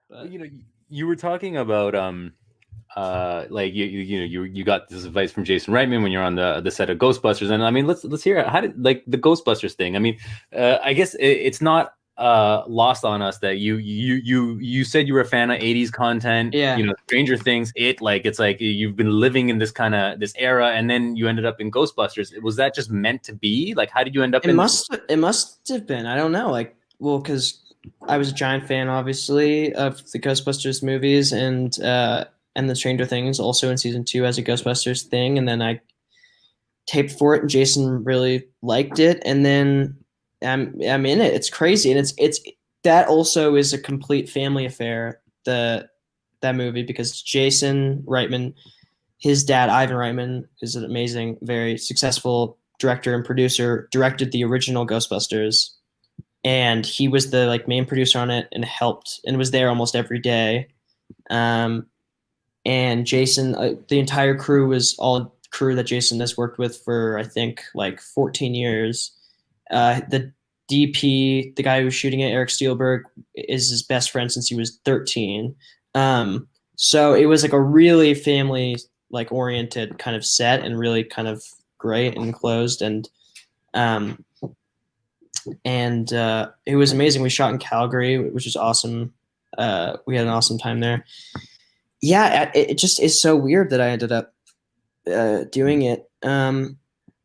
But You were talking about like you got this advice from Jason Reitman when you're on the set of Ghostbusters, and I mean let's hear it. How did like the Ghostbusters thing? I mean, I guess it's not lost on us that you said you were a fan of 80s content, yeah, Stranger Things, it's like you've been living in this era, and then you ended up in Ghostbusters. Was that just meant to be? Like, how did you end up in? it must have been. I don't know. Like, well, because I was a giant fan, obviously, of the Ghostbusters movies and the Stranger Things, also in season 2 as a Ghostbusters thing, and then I taped for it, and Jason really liked it, and then I'm in it. It's crazy, and it's that also is a complete family affair. That movie, because Jason Reitman, his dad Ivan Reitman, is an amazing, very successful director and producer, directed the original Ghostbusters, and he was the like main producer on it and helped and was there almost every day. Um, and Jason, the entire crew was all crew that Jason has worked with for I think like 14 years. The DP, the guy who's shooting it, Eric Spielberg, is his best friend since he was 13. So it was like a really family like oriented kind of set and really kind of great and closed um, and it was amazing. We shot in Calgary, which was awesome. We had an awesome time there. Yeah, it just is so weird that I ended up doing it.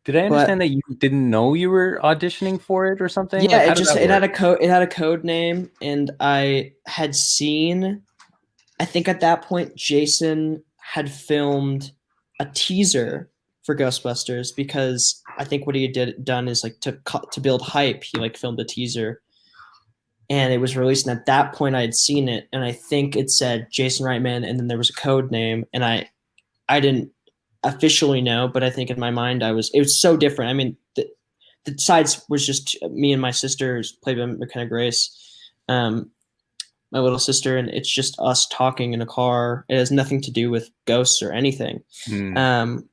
Did I But understand that you didn't know you were auditioning for it or something? yeah, Like, how did that it had work? a code name, and I had seen. I think at that point, Jason had filmed a teaser for Ghostbusters, because I think what he had done is like to build hype. He like filmed a teaser, and it was released. And at that point, I had seen it, and I think it said Jason Reitman, and then there was a code name, and I didn't officially know, but I think in my mind it was so different. I mean, the sides was just me and my sisters, played by McKenna Grace, my little sister, and it's just us talking in a car. It has nothing to do with ghosts or anything. Hmm. Um,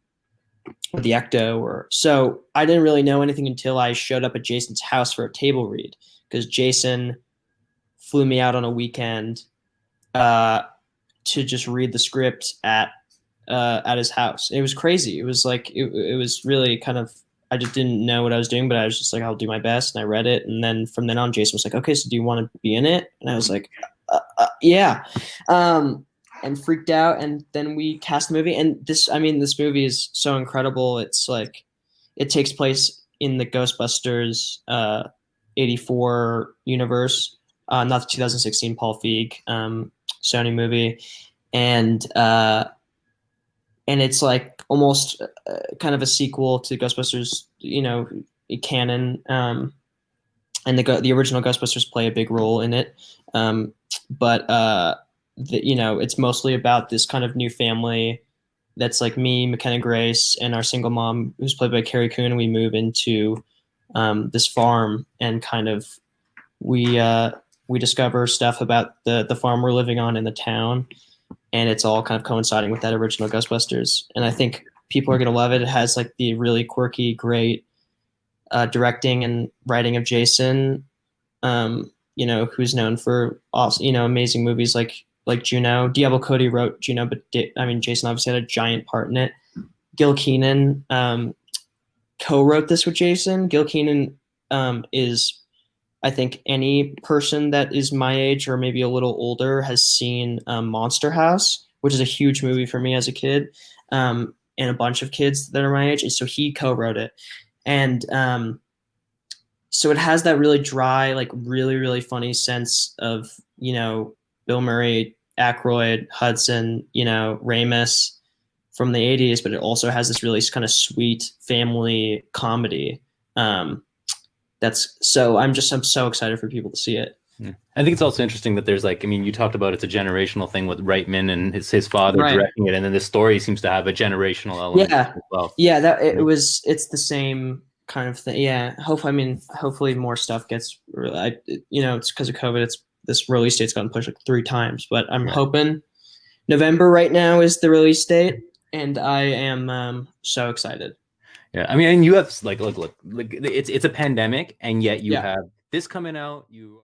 or the ecto, or so I didn't really know anything until I showed up at Jason's house for a table read, because Jason flew me out on a weekend uh, to just read the script at his house. It was crazy. It was like it was really kind of, I just didn't know what I was doing, but I was just like, I'll do my best, and I read it, and then from then on, Jason was like, okay, so do you want to be in it? And I was like, yeah, and freaked out, and then we cast the movie, and this movie is so incredible. It's like it takes place in the Ghostbusters 84 universe, not the 2016 Paul Feig Sony movie, and it's like almost kind of a sequel to Ghostbusters, canon. And the original Ghostbusters play a big role in it, but it's mostly about this kind of new family that's like me, McKenna Grace, and our single mom, who's played by Carrie Coon. We move into this farm, and kind of we discover stuff about the farm we're living on in the town, and it's all kind of coinciding with that original Ghostbusters. And I think people are going to love it. It has like the really quirky, great directing and writing of Jason, who's known for awesome, amazing movies like Juno. Diablo Cody wrote Juno, but Jason obviously had a giant part in it. Gil Keenan co-wrote this with Jason. Gil Keenan is, I think, any person that is my age or maybe a little older has seen Monster House, which is a huge movie for me as a kid, and a bunch of kids that are my age. And so he co-wrote it. And so it has that really dry, like really, really funny sense of, Bill Murray, Aykroyd, Hudson, Ramis from the 80s, but it also has this really kind of sweet family comedy. I'm so excited for people to see it. Yeah. I think it's also interesting that there's like, I mean, you talked about it's a generational thing with Reitman and his father Right. directing it, and then the story seems to have a generational element Yeah. as well. Yeah, it's the same kind of thing. Yeah. Hopefully more stuff gets, it's because of COVID. This release date's gotten pushed like 3 times, but I'm Yeah. hoping November right now is the release date, and I am so excited. Yeah, I mean, and you have like, look, it's a pandemic, and yet you Yeah. have this coming out. You